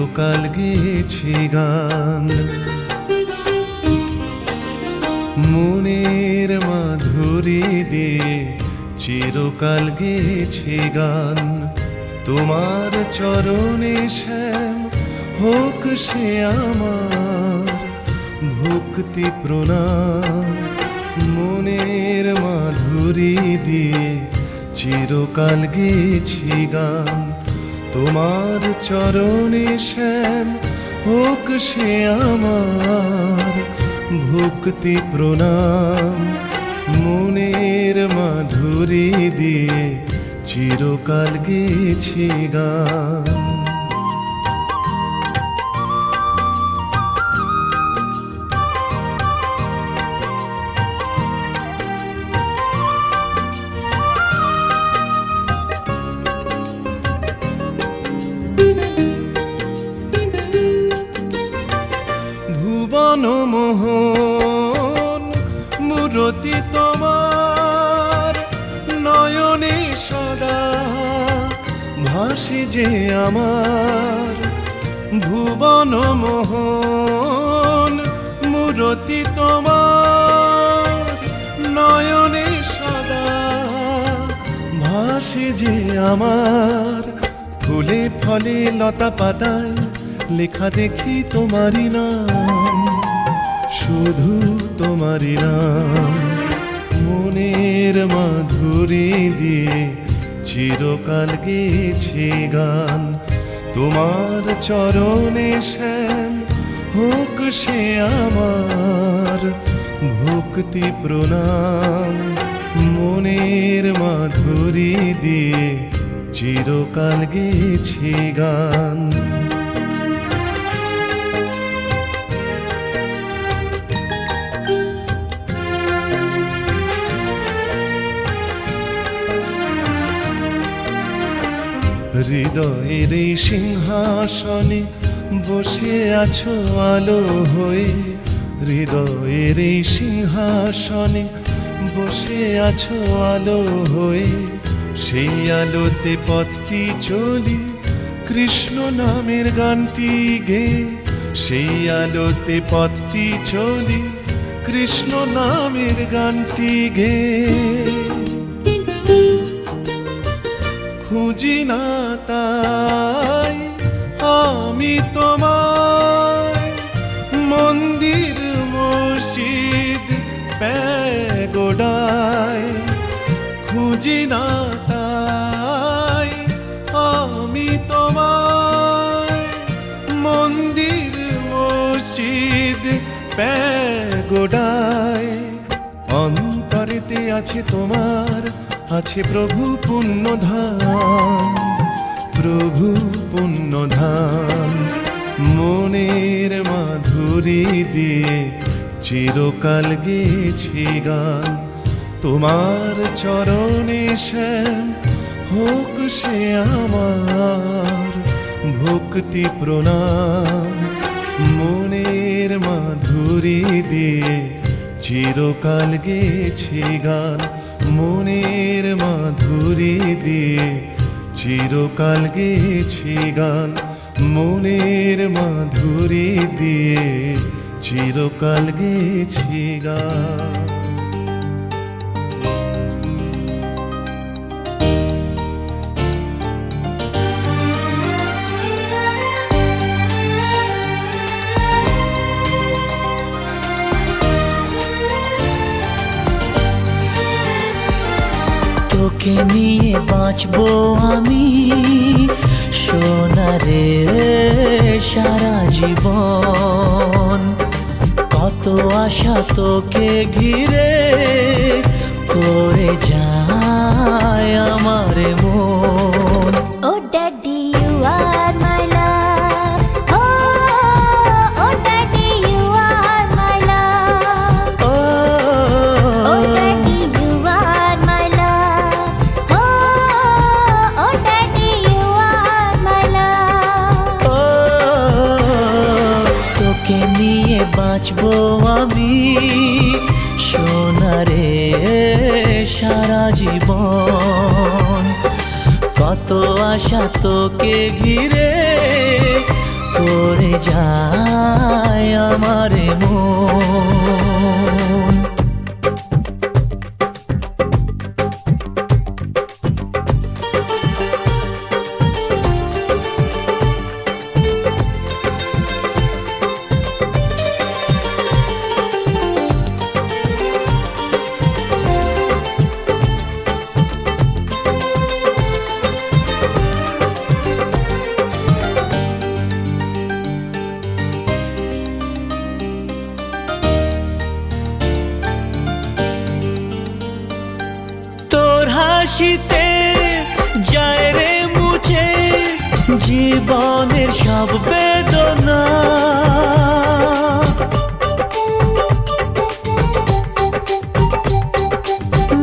চিরকাল গেয়েছি গান। মনের মাধুরী দিয়ে চিরকাল গেয়েছি গান। তোমার চরণে শ্যাম হোক সে আমার ভক্তি প্রণাম। মনের মাধুরী দিয়ে চিরকাল গেয়েছি গান। তোমার চরণে শ্যাম হোক সে আমার ভক্তি প্রণাম। মনের মাধুরী দিয়ে চিরকাল গেয়েছি গান। ভুবন মোহন মূরতি তোমার নয়নে সদা ভাসে যে আমার। ভুবন মোহন মূরতি তোমার নয়নে সদা ভাসে যে আমার। ফুলে ফলে লতা পাতায় লেখা দেখি তোমারই নাম, শুধু তোমারই নাম। মনের মাধুরী দিয়ে চিরকাল গেয়েছি গান। তোমার চরণে শ্যাম হোক সে আমার ভক্তি প্রণাম। মনের মাধুরী দিয়ে চিরকাল গেয়েছি গান। হৃদয়ের এই সিংহাসনে বসে আছো আলো হয়ে। হৃদয়ের এই সিংহাসনে বসে আছো আলো হয়ে। সেই আলোতে পথটি চলি কৃষ্ণ নামের গানটি গে। সেই আলোতে পথটি চলি কৃষ্ণ নামের গানটি গে। খুঁজি না তাই আমি তোমায় মন্দির মসজিদ প্যাগোডায়। খুঁজি না তাই আমি তোমায় মন্দির মসজিদ প্যাগোডায়। অন্তরেতে আছে তোমার আছে প্রভু পুণ্যধাম, প্রভু পুণ্যধাম। মনের মাধুরী দিয়ে চিরকাল গেয়েছি গান। তোমার চরণে শ্যাম হোক সে আমার ভক্তি প্রণাম। মনের মাধুরী দিয়ে চিরকাল গেয়েছি গান। মনের মাধুরী দিয়ে চিরকাল গেয়েছি গান। মনের মাধুরী দিয়ে চিরকাল গেয়েছি গান। তোকে নিয়ে বাঁচবো আমি সোনারে সারা জীবন। কত আশা তোকে ঘিরে করে যায় আমার মন। Oh daddy, you are my love. Oh, oh daddy, you are my love. Oh daddy, you are my love. Oh daddy, you are my love. তোকে নিয়ে বাঁচবো আমি সোনারে সারা জীবন। কত আশা তোকে ঘিরে যায় আমার মন। তোর হাসিতে যায় রে মুছে জীবনের সব বেদনা।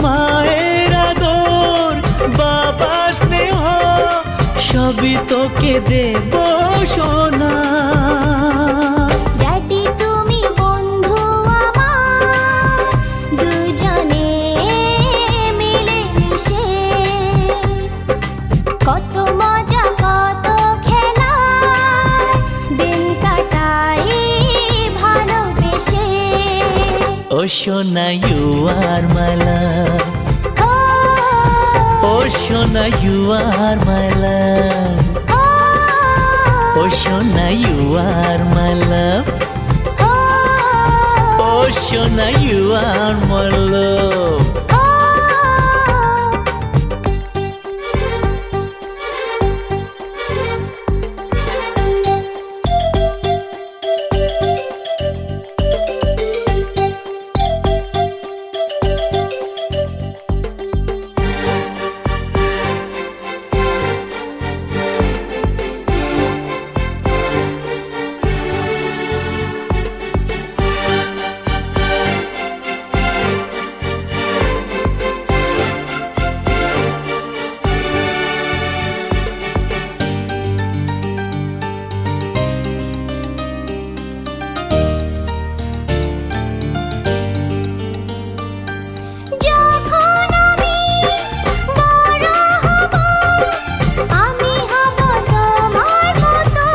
মায়ের আদর বাবার স্নেহ সবই তোকে দেব সোনা। ড্যাডি তুমি বন্ধু আমার, দুজনে মিলে মিশে কত মজা কত খেলা দিন কাটাই ভালোবেসে। ও সোনা ইউ আর মাই লাভ, ও সোনা ইউ আর মাই লাভ, ও সোনা ইউ আর মাই লাভ, ও সোনা ইউ আর মাই লাভ। যখন আমি বড় হব আমি হব তোমার মতো।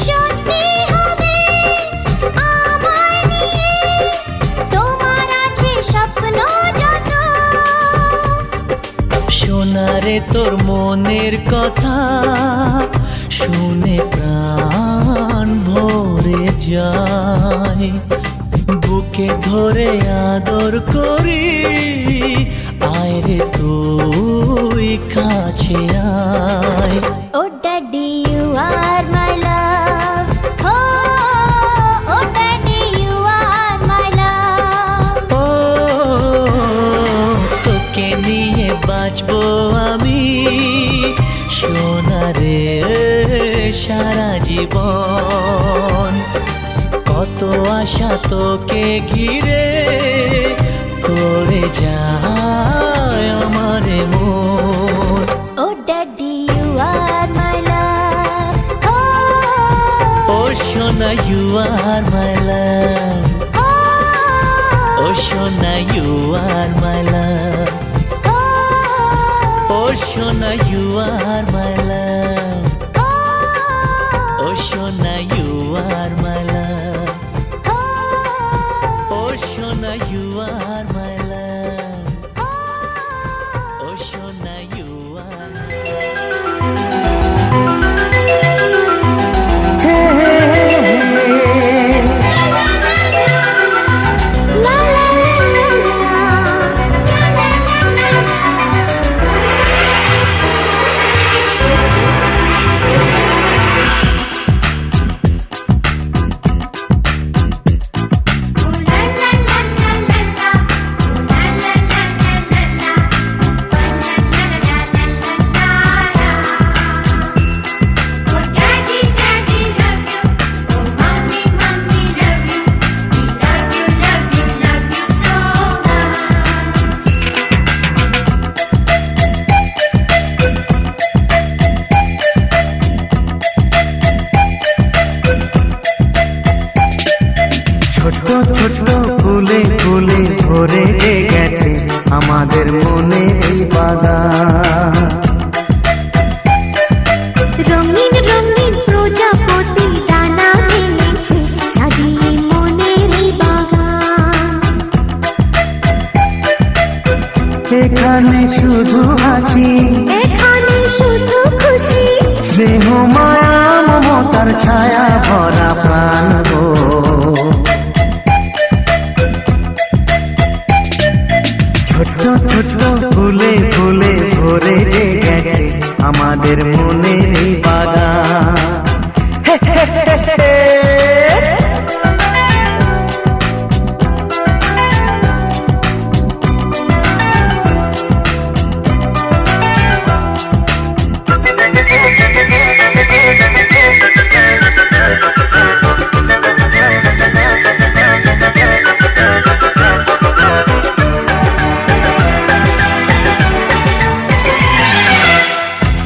সত্যি হবে আমায় নিয়ে তোমার আছে স্বপ্ন যত। সোনারে তোর মনের কথা শুনে প্রাণ ভরে যায়, বুকে ধরে আদর করি আয় রে তুই কাছে আয়। Oh daddy you are my love, oh daddy you are my love. ও তোকে নিয়ে বাঁচবো আমি সোনারে সারা জীবন। কত আশা তোকে ঘিরে করে যায় আমার মন। Oh daddy you are my love, ও সোনা ইউ আর মাই লাভ, ও সোনা ইউ আর মাই লাভ, ও সোনা ইউ আর মাই লাভ, ও সোনা ইউ আর মাই লাভ, ও সোনা ইউ আর মাই লাভ, ও সোনা you are my love. la la la la la la la la la. এখানে শুধু হাসি, এখানে শুধু খুশি, স্নেহ মায়া মমতার ছায়া ভরা প্রাণ গো। ছোট ছোট ফুলে ফুলে ভরে যে গেছে আমাদের মনের এই বাগান।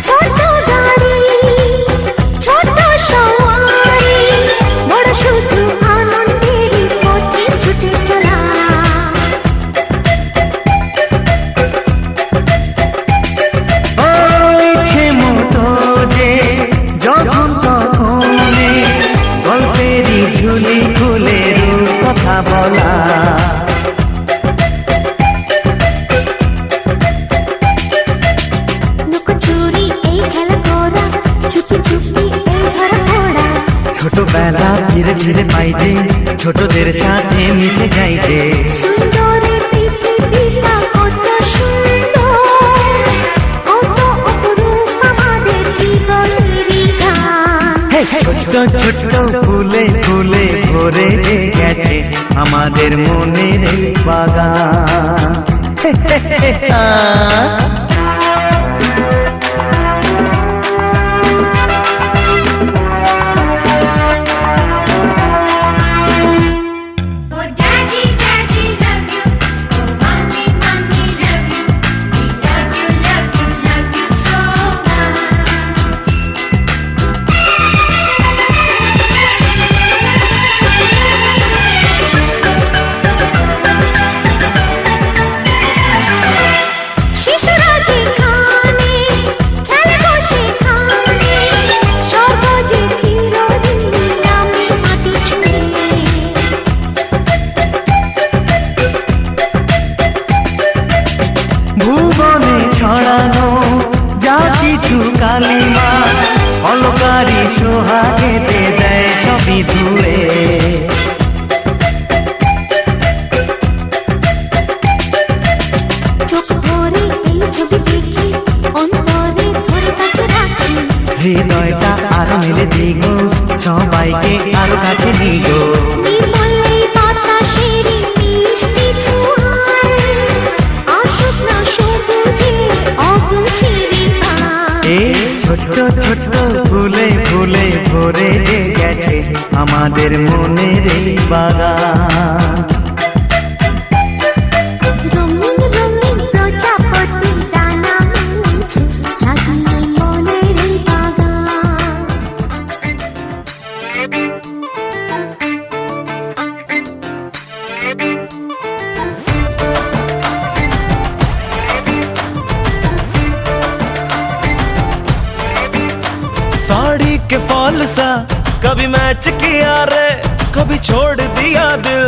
ছোট গাড়ি, ছোট সওয়ারি, বড় শুধু আনন্দেরই পথে ছুটে চলা। ইচ্ছে মতো যে যখন তখনই গল্পেরই ঝুলি খুলে কথা বলা। লুকোচুরি এই খেলা করা, চুপি চুপি এই ধরা পড়া, ছোটবেলা ধীরে ধীরে পাইতে ছোটদের সাথে মিশে যাইতে। সুন্দরী পৃথিবীটা কত সুন্দর, কত অপরূপ আমাদের জীবনেরই গান। ছোট ছোট ফুলে ফুলে ভরে যে গেছে আমাদের মনের এই বাগান। Oh daddy, daddy love you. Oh mommy, mommy love you. We love you, love you, love you so much. শিশুরা যেখানে খেলবো সেখানে, স্বর্গ যে চিরদিন নামে মাটি ছুঁয়ে। ভুবনে ছড়ানো যা কিছু কালিমা অলকারি সোহাগেতে দেয় সবই ধুয়ে। চোখ ভরে এই ছবি দেখি, অন্তরে ধরে তাকে রাখি। হৃদয়টা আরো মেলে দিগো সবাইকে আরো কাছে দিগো। নির্মল এই বাতাসেরই মিষ্টি ছোঁয়ায়, আসুক না সবুজে অগুছিরি গান। এই ছোট ছোট ফুলে ফুলে ভরে যে গেছে আমাদের মনের এই বাগান। রঙিন রঙিন প্রজাপতি ডানা মেলেছে, সাজিয়ে মনের এই বাগান। साड़ी के फॉल सा कभी मैच किया रे, कभी छोड़ दिया दिल,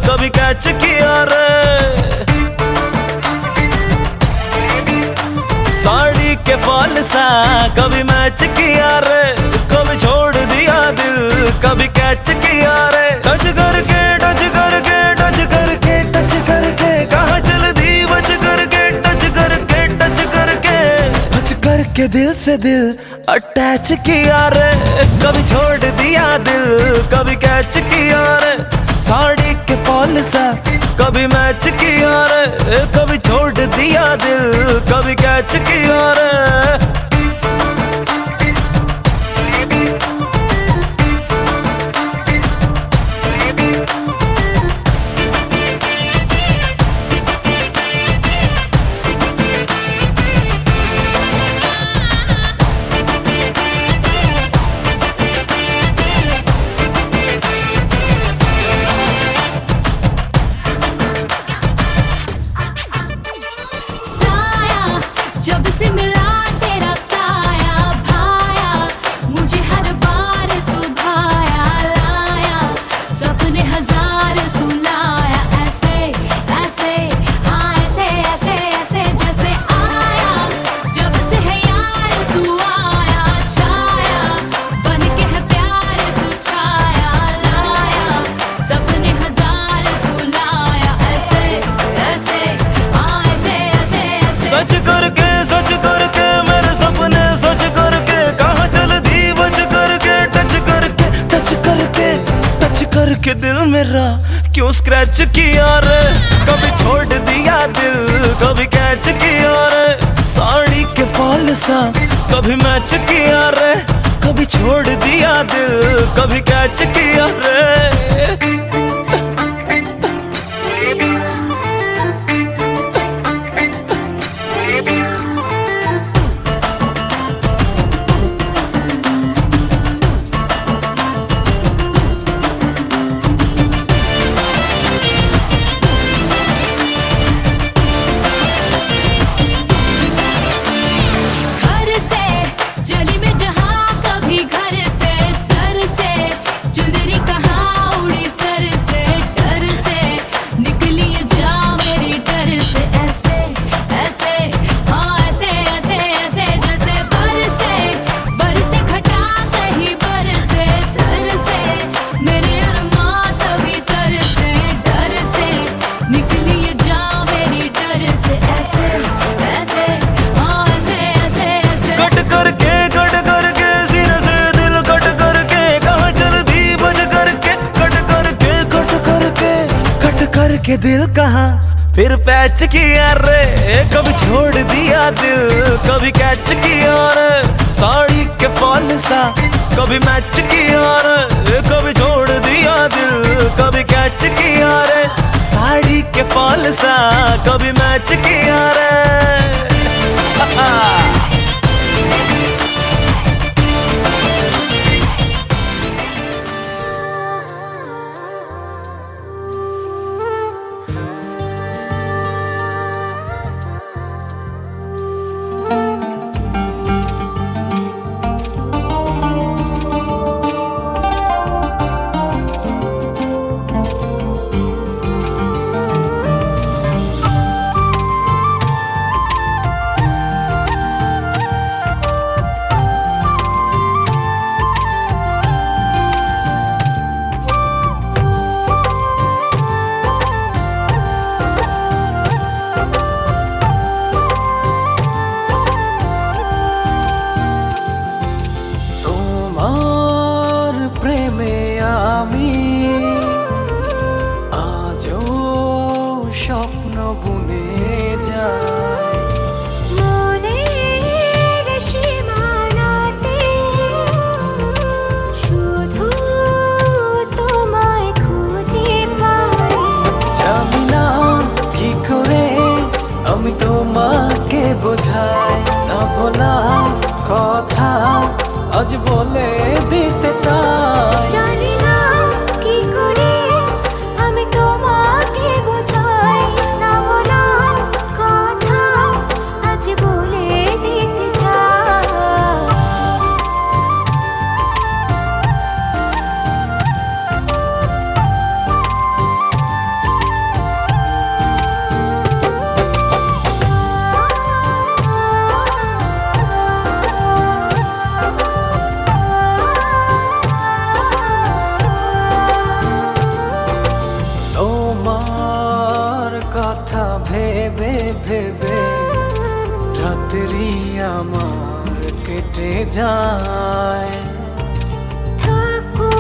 कभी कैच किया रे। साड़ी के फॉल सा कभी मैच किया रे, कभी छोड़ दिया दिल, कभी कैच किया रे। टच करके टच करके टच करके टच करके कहाँ चल दी, बच करके टच करके टच करके टच करके दिल से दिल अटैच किया रे। कभी छोड़ दिया दिल, कभी कैच किया रे। साड़ी के फॉल सा कभी मैच किया रे, कभी छोड़ दिया दिल, कभी कैच किया रे। ऐसे ऐसे हाँ ऐसे ऐसे ऐसे जैसे करके दिल मेरा क्यों स्क्रैच किया रे, कभी छोड़ दिया दिल कभी कैच किया रे, साड़ी के फॉल सा कभी मैच किया रे, कभी छोड़ दिया दिल कभी कैच किया रे। घर से चली मैं जहाँ कभी घर से सर से चुनरी कहाँ उड़ी सर से डर से निकली ये जा मेरी डर से ऐसे ऐसे हाँ ऐसे ऐसे ऐसे जैसे बरसे घटा कहीं बरसे तर से मेरे अरमां सभी तर से डर से निकली ये जा मेरी डर से ऐसे ऐसे हाँ ऐसे ऐसे ऐसे कट करके सीने से दिल कट करके कहाँ जल्दी बज करके कट करके दिल कहाँ फिर पैच किया रे, कभी छोड़ दिया दिल कभी कैच किया रे, साड़ी के फॉल सा कभी मैच किया रे, कभी छोड़ दिया दिल कभी कैच किया रे, साड़ी के फॉल सा कभी मैच किया रे। তোমার প্রেমে আমি আজও স্বপ্ন বুনে যাই, মনের সীমানাতে শুধু তোমায় খুঁজে পাই। জানি না কি করে আমি তোমাকে বোঝাই, না বলা কথা আজ বলে দিতে চাই। জানি না কি করে আমি তোমাকে বোঝাই, না বলা কথা আজ বলে দিতে চাই। তোমার কথা ভেবে ভেবে রাত্রি আমার কেটে যায়, থাকো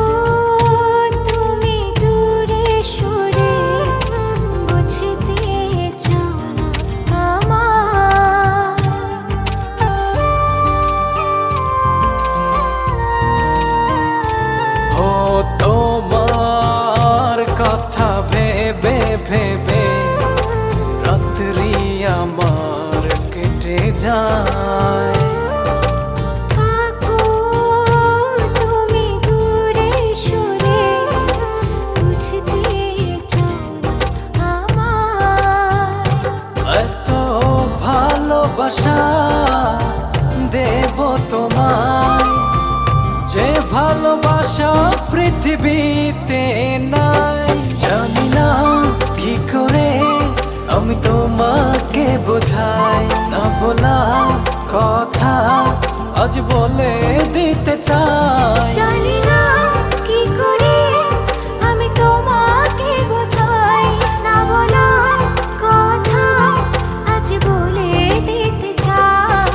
তুমি দূরে সরে, বুঝতে চাও না আমার। ও তোমার কথা ভেবে ভেবে রাত্রি আমার কেটে যায়, থাকো তুমি দূরে সরে, বুঝতে চাও না আমার। এত ভালোবাসা দেব তোমায়, যে ভালোবাসা পৃথিবীতে নাই। জানি না কি করে আমি তোমাকে বোঝাই, না বলা কথা আজ বলে দিতে চাই। জানি না কি করে আমি তোমাকে বোঝাই, না বলা কথা আজ বলে দিতে চাই।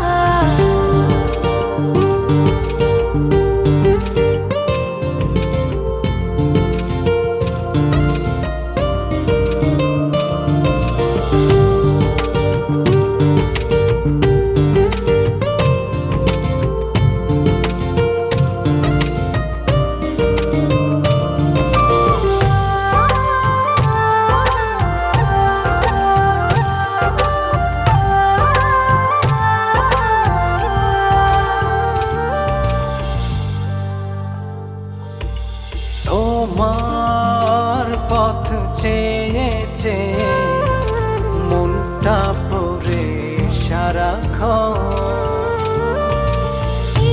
সারাক্ষণ।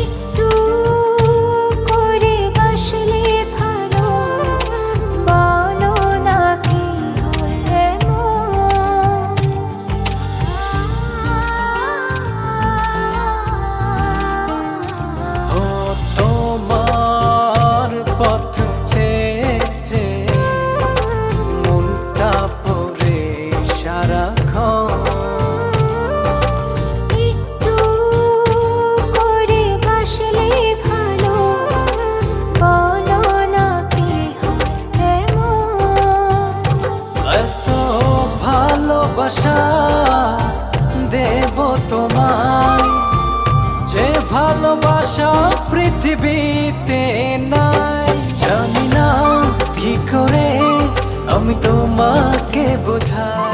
একটু করে বাসলে ভালো, বলো না কি হলে ও তোমার পথ চেয়ে চেয়ে মনটা পড়ে সারাক্ষণ। একটু করে বাসলে ভালো, বলো না কি হলে এত ভালোবাসা দেব তোমায়, যে ভালোবাসা পৃথিবীতে নাই। জানি না কি করে আমি তোমাকে বোঝাই,